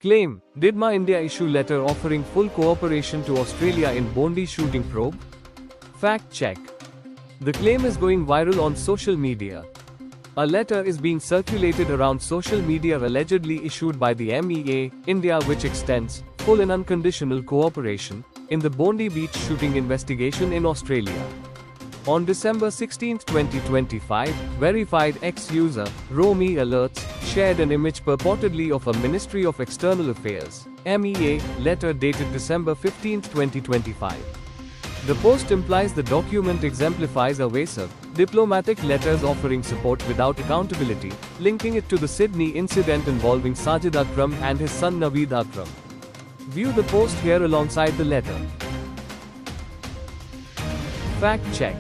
Claim, Didma India issue letter offering full cooperation to Australia in Bondi shooting probe? Fact check. The claim is going viral on social media. A letter is being circulated around social media allegedly issued by the MEA, India, which extends full and unconditional cooperation in the Bondi Beach shooting investigation in Australia. On December 16, 2025, verified ex-user, Romy Alerts, shared an image purportedly of a Ministry of External Affairs, MEA, letter dated December 15, 2025. The post implies the document exemplifies evasive, diplomatic letters offering support without accountability, linking it to the Sydney incident involving Sajid Akram and his son Naveed Akram. View the post here alongside the letter. Fact check.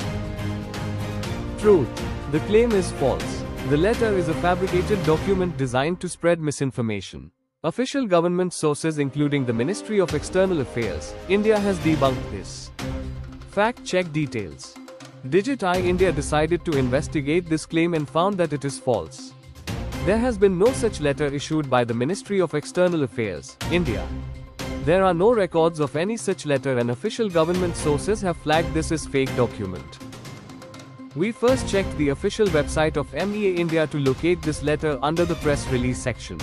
Truth. The claim is false. The letter is a fabricated document designed to spread misinformation. Official government sources including the Ministry of External Affairs, India has debunked this. Fact check details. Digit-i India decided to investigate this claim and found that it is false. There has been no such letter issued by the Ministry of External Affairs, India. There are no records of any such letter and official government sources have flagged this as fake document. We first checked the official website of MEA India to locate this letter under the press release section.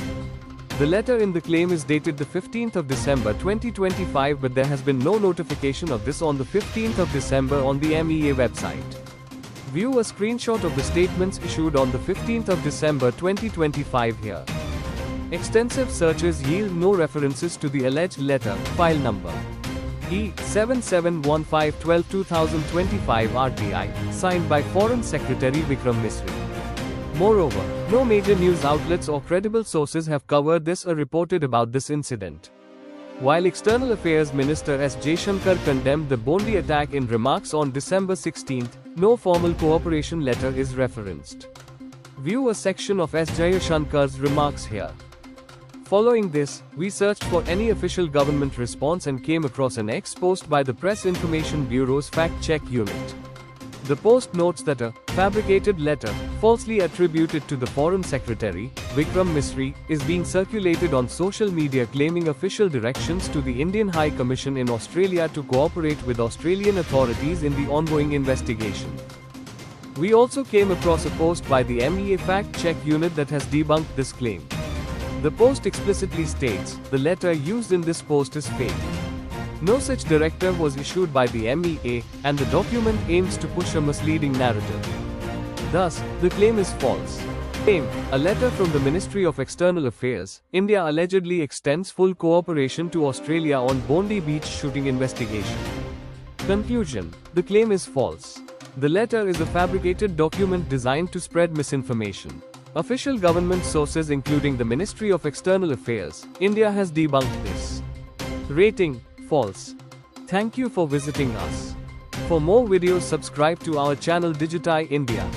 The letter in the claim is dated the 15th of December 2025, but there has been no notification of this on the 15th of December on the MEA website. View a screenshot of the statements issued on the 15th of December 2025 here. Extensive searches yield no references to the alleged letter, file number E771512-2025 RTI, signed by Foreign Secretary Vikram Misri. Moreover, no major news outlets or credible sources have covered this or reported about this incident. While External Affairs Minister S. Jaishankar condemned the Bondi attack in remarks on December 16, no formal cooperation letter is referenced. View a section of S. Jaishankar's remarks here. Following this, we searched for any official government response and came across an ex-post by the Press Information Bureau's fact-check unit. The post notes that a fabricated letter, falsely attributed to the Foreign Secretary, Vikram Misri, is being circulated on social media claiming official directions to the Indian High Commission in Australia to cooperate with Australian authorities in the ongoing investigation. We also came across a post by the MEA fact-check unit that has debunked this claim. The post explicitly states, the letter used in this post is fake. No such directive was issued by the MEA, and the document aims to push a misleading narrative. Thus, the claim is false. Claim, a letter from the Ministry of External Affairs, India allegedly extends full cooperation to Australia on Bondi Beach shooting investigation. Conclusion, the claim is false. The letter is a fabricated document designed to spread misinformation. Official government sources including the Ministry of External Affairs, India has debunked this. Rating, false. Thank you for visiting us. For more videos subscribe to our channel Digit-i India.